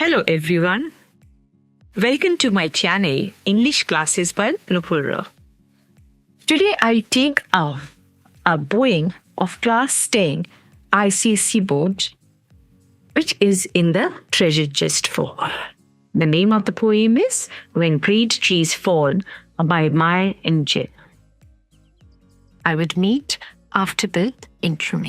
Hello everyone. Welcome to my channel English Classes by Nupur. Today I take a poem of class 10 ICSE board which is in the treasure chest fall. The name of the poem is When Great Trees Fall by Maya Angelou. I would meet after the intro.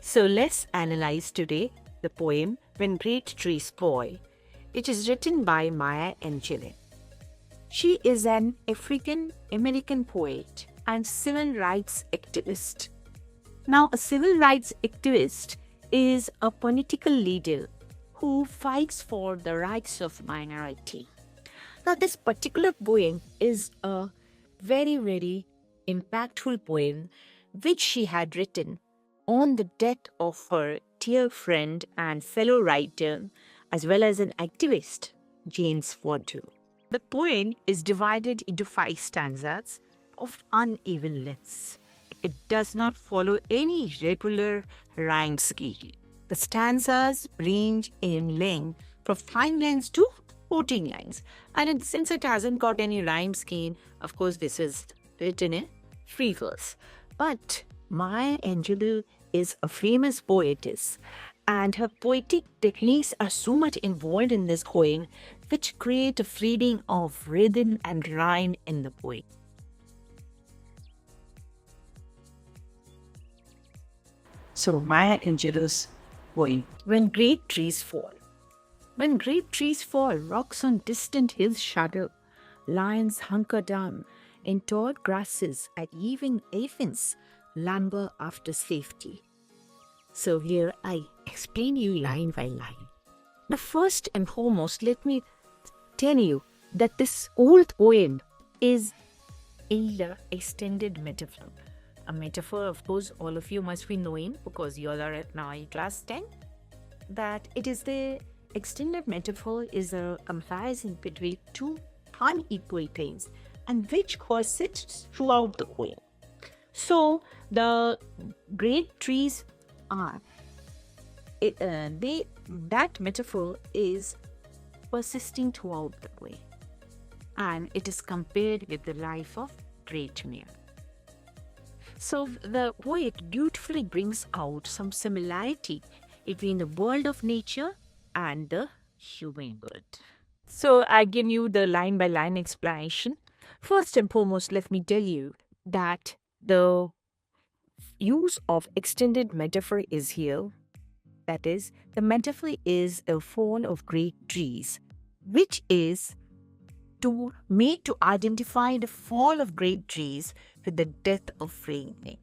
So let's analyze today the poem When Great Trees Fall. It is written by Maya Angelou. She is an African-American poet and civil rights activist. Now, a civil rights activist is a political leader who fights for the rights of minority. Now, this particular poem is a very impactful poem which she had written on the death of her dear friend and fellow writer, as well as an activist, James Ford. The poem is divided into 5 stanzas of uneven lengths. It does not follow any regular rhyme scheme. The stanzas range in length from 5 lines to 14 lines. And since it hasn't got any rhyme scheme, of course, this is written in free verse. But Maya Angelou is a famous poetess, and her poetic techniques are so much involved in this poem, which create a feeling of rhythm and rhyme in the poem. So, Maya Angelou's poem, When Great Trees Fall. When great trees fall, rocks on distant hills shudder, lions hunker down, in tall grasses at evening avens lumber after safety. So here I explain you line by line. The first and foremost, let me tell you that this old poem is an extended metaphor. A metaphor, of course, all of you must be knowing because you all are at now in class 10, that it is the extended metaphor is a comparison between two unequal things and which persists throughout the poem. So the great trees are, that metaphor is persisting throughout the poem, and it is compared with the life of great man. So the poet beautifully brings out some similarity between the world of nature and the human world. So I give you the line by line explanation. First and foremost, let me tell you that the use of extended metaphor is here. That is, the metaphor is a fall of great trees, which is made to identify the fall of great trees with the death of rain.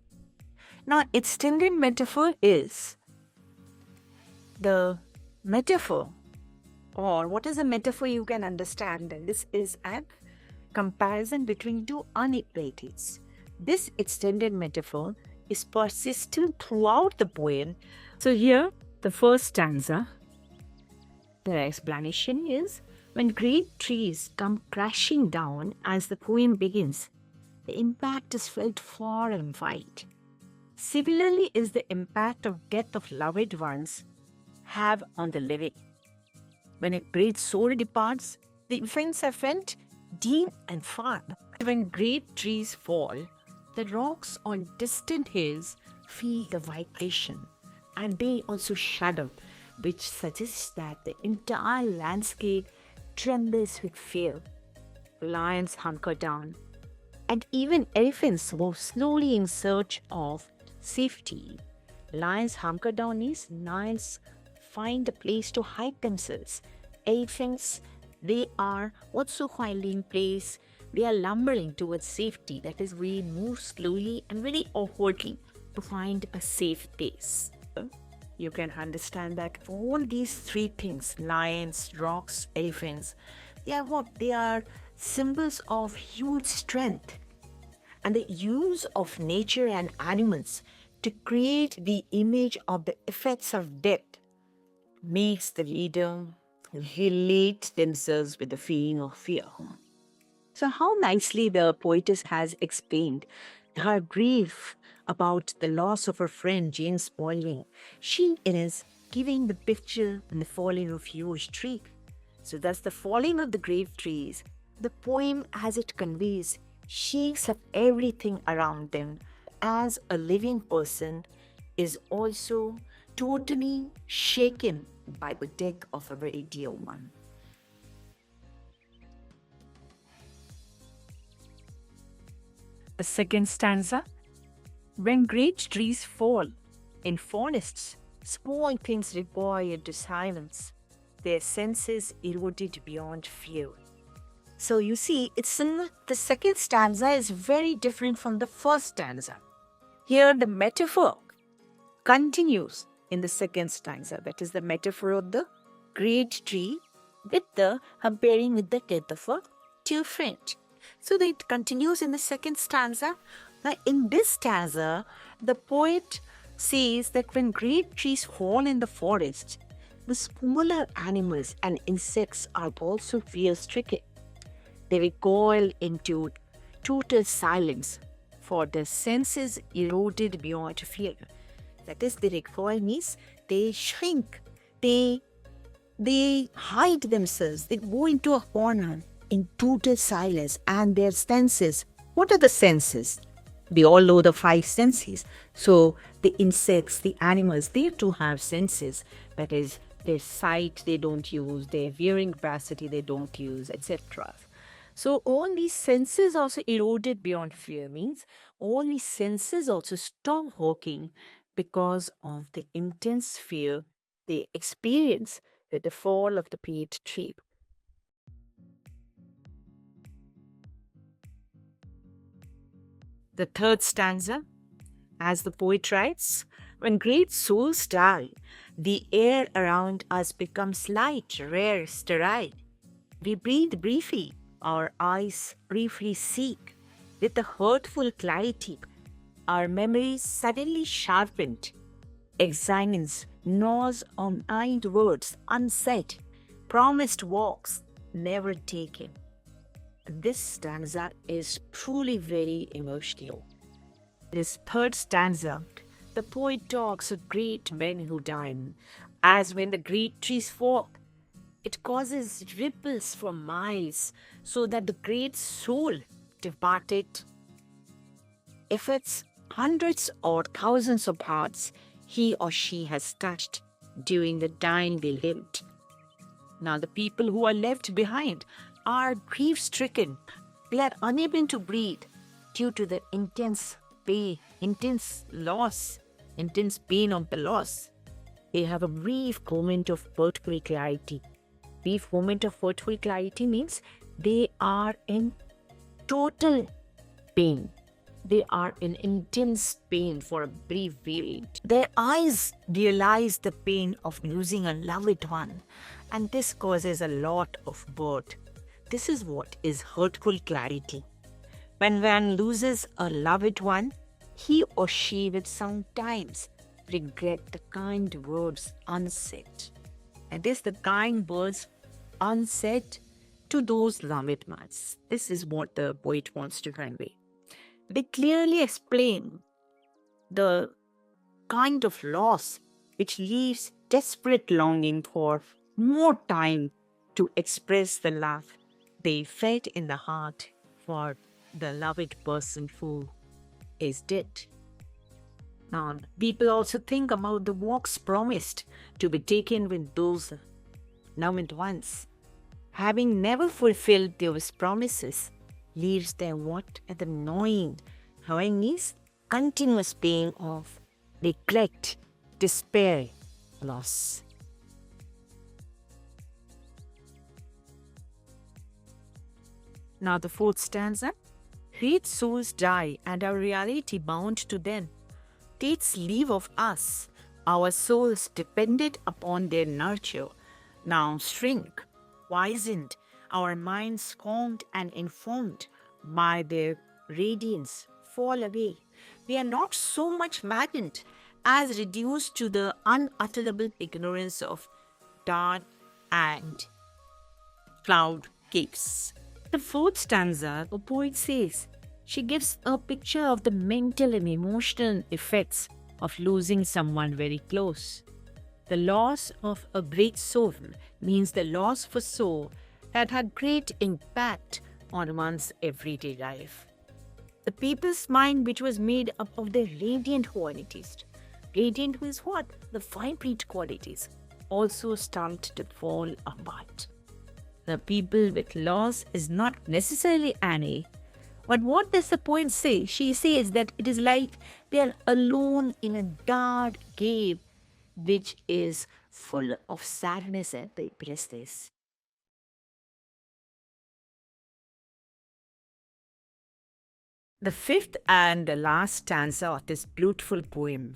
Now, extended metaphor is the metaphor, or what is a metaphor you can understand, and this is a comparison between two inequalities. This extended metaphor is persistent throughout the poem. So here, the first stanza, the explanation is, when great trees come crashing down as the poem begins, the impact is felt far and wide. Similarly is the impact of death of loved ones have on the living. When a great soul departs, the effects are felt deep and far. When great trees fall, the rocks on distant hills feel the vibration and they also shudder, which suggests that the entire landscape trembles with fear. Lions hunker down, And even elephants move slowly in search of safety. Lions hunker down knees, lions find a place to hide themselves. Elephants, they are also finding place. They are lumbering towards safety. That is, we move slowly and very awkwardly to find a safe place. You can understand that all these three things, lions, rocks, elephants, they are what? They are symbols of huge strength. And the use of nature and animals to create the image of the effects of death makes the reader relate themselves with the feeling of fear. So, how nicely the poetess has explained her grief about the loss of her friend James Baldwin. She is giving the picture and the falling of huge tree. So, thus the falling of the grave trees, the poem as it conveys, shakes up everything around them as a living person is also totally shaken by the death of a very dear one. The second stanza. When great trees fall in forests, Small things recoil into silence, their senses eroded beyond fear. So you see, the second stanza is very different from the first stanza. Here the metaphor continues in the second stanza. That is the metaphor of the great tree with the comparing with the death of a dear friend. So that it continues in the second stanza. Now in this stanza, the poet says that when great trees fall in the forest, the smaller animals and insects are also fear-stricken. They recoil into total silence, for their senses eroded beyond fear. That is, the recoil means they shrink, they hide themselves, they go into a corner in total silence, and their senses. What are the senses? We all know the five senses. So the insects, the animals, they too have senses. That is, their sight they don't use, their hearing capacity they don't use, etc. So all these senses also eroded beyond fear means all these senses also stop working because of the intense fear they experience with the fall of the great tree. The third stanza, as the poet writes, when great souls die, the air around us becomes light, rare, sterile. We breathe briefly, our eyes briefly seek. With a hurtful clarity, our memories suddenly sharpened. Examines, gnaws on kind words unsaid, promised walks never taken. This stanza is truly very emotional. This third stanza, the poet talks of great men who die, as when the great trees fall. It causes ripples for miles, so that the great soul departed affects hundreds or thousands of hearts he or she has touched during the time they lived. Now the people who are left behind are grief-stricken. They are unable to breathe due to the intense pain, intense loss, intense pain of the loss. They have a brief moment of earthly clarity. Brief moment of earthly clarity means they are in total pain. They are in intense pain for a brief period. Their eyes realize the pain of losing a loved one, and this causes a lot of birth. This is what is hurtful clarity. When one loses a loved one, he or she will sometimes regret the kind words unsaid. And this the kind words unsaid to those loved ones. This is what the poet wants to convey. They clearly explain the kind of loss which leaves desperate longing for more time to express the love they felt in the heart for the loved person who is dead. Now, people also think about the walks promised to be taken with those loved ones. Having never fulfilled those promises, leaves them what? At the gnawing. Gnawing means continuous pain of neglect, despair, loss. Now the fourth stanza. Great souls die and our reality bound to them takes leave of us. Our souls depended upon their nurture now shrink, wizened, our minds scorned and informed by their radiance fall away. We are not so much maddened as reduced to the unutterable ignorance of dark and cloud caves. The fourth stanza, the poet says, she gives a picture of the mental and emotional effects of losing someone very close. The loss of a great soul means the loss of a soul that had great impact on one's everyday life. The people's mind, which was made up of their radiant qualities, radiant means what? The vibrant qualities, also started to fall apart. The people with loss is not necessarily Annie. But what does the poet say? She says that it is like they are alone in a dark cave which is full of sadness and depressed. The fifth and the last stanza of this beautiful poem.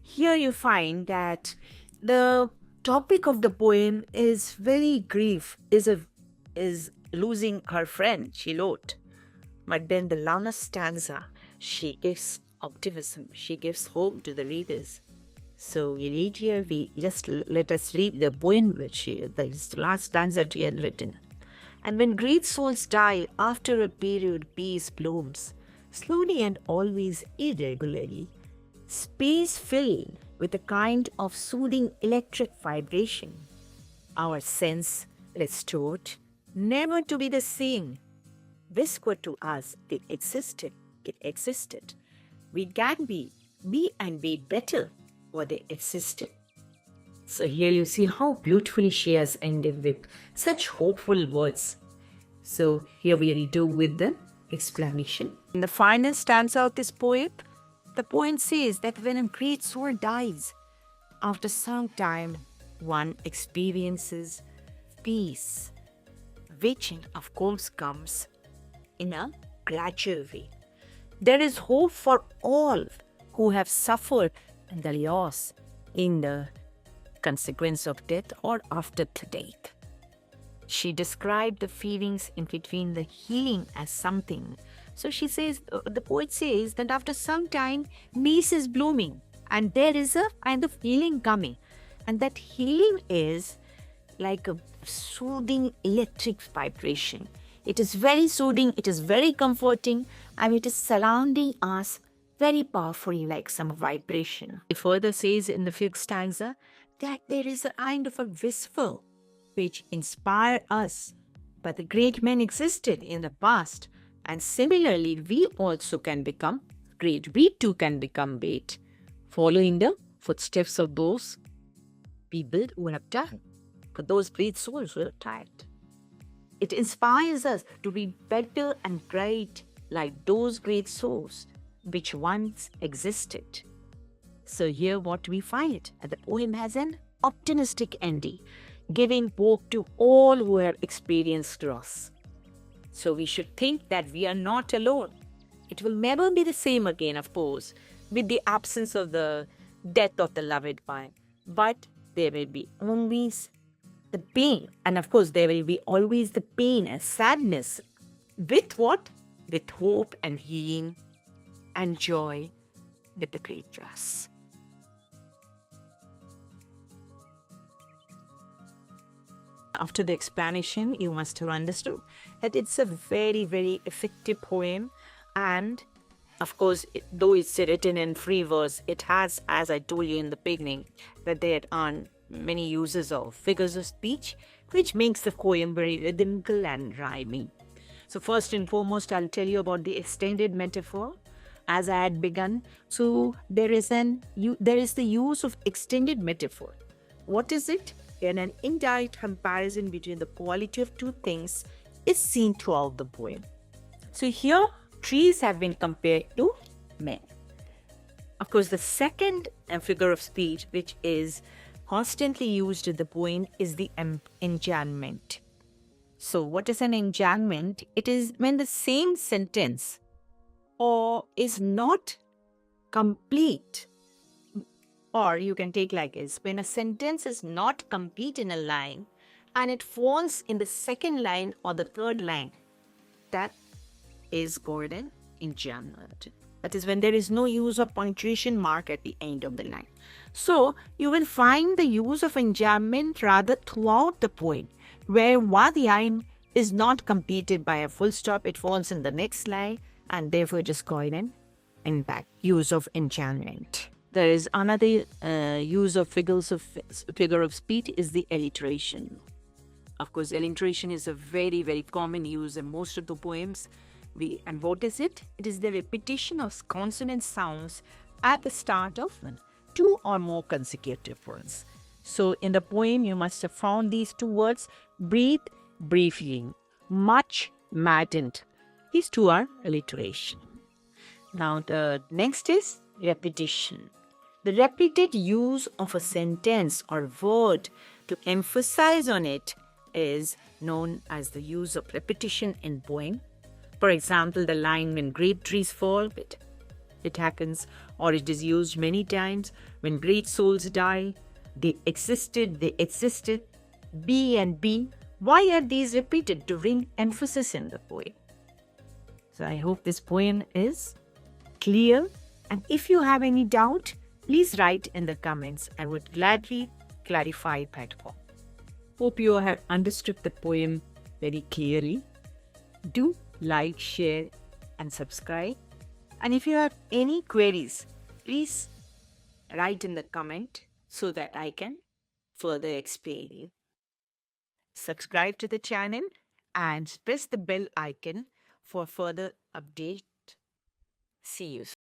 Here you find that the topic of the poem is very grief, is losing her friend, she wrote. But then the last stanza, she gives optimism, she gives hope to the readers. So we read here, let us read the poem which the last stanza she had written. And when great souls die, after a period peace blooms, slowly and always irregularly, space filled with a kind of soothing electric vibration. Our sense restored, never to be the same, whispered to us it existed. We can be and be better what they existed. So here you see how beautifully she has ended with such hopeful words. So here we do with the explanation. In the final stanza of this poem, the poet says that when a great soul dies, after some time one experiences peace, which of course comes in a gradual way. There is hope for all who have suffered the loss in the consequence of death or after the death. She described the feelings in between the healing as something. So she says, the poet says that after some time, peace is blooming and there is a kind of healing coming. And that healing is like a soothing electric vibration. It is very soothing, it is very comforting, and it is surrounding us very powerfully like some vibration. It further says in the fifth stanza that there is a kind of a whisper which inspire us. But the great men existed in the past, and similarly we also can become great. We too can become great, following the footsteps of those people who have done, for those great souls who have died. It inspires us to be better and great like those great souls which once existed. So here what we find, the poem has an optimistic ending, giving hope to all who have experienced loss. So we should think that we are not alone. It will never be the same again, of course, with the absence of the death of the loved one. But there will be always the pain. And of course, there will be always the pain and sadness. With what? With hope and healing and joy with the great loss. After the explanation, you must have understood that it's a very, very effective poem. And of course, though it's written in free verse, it has, as I told you in the beginning, that there are many uses of figures of speech, which makes the poem very rhythmical and rhyming. So first and foremost, I'll tell you about the extended metaphor. As I had begun, so there is the use of extended metaphor. What is it? And an indirect comparison between the quality of two things is seen throughout the poem. So here, trees have been compared to men. Of course, the second figure of speech, which is constantly used in the poem, is the enjambment. So, what is an enjambment? It is when the same sentence or is not complete, or you can take like this: when a sentence is not complete in a line and it falls in the second line or the third line, that is called an enjambment. That is when there is no use of punctuation mark at the end of the line. So you will find the use of enjambment rather throughout the poem, where one line is not completed by a full stop, it falls in the next line, and therefore it is called an impact use of enjambment. There is another use of figure of speech is the alliteration. Of course, alliteration is a very, very common use in most of the poems. And what is it? It is the repetition of consonant sounds at the start of two or more consecutive words. So in the poem, you must have found these two words: breathe, briefing, much, maddened. These two are alliteration. Now the next is repetition. The repeated use of a sentence or word to emphasize on it is known as the use of repetition in poem. For example, the line "when great trees fall," it happens, or it is used many times: "when great souls die, they existed, be and be." Why are these repeated? To bring emphasis in the poem. So I hope this poem is clear. And if you have any doubt, please write in the comments. I would gladly clarify that point. Hope you have understood the poem very clearly. Do like, share, and subscribe. And if you have any queries, please write in the comment so that I can further explain you. Subscribe to the channel and press the bell icon for further update. See you soon.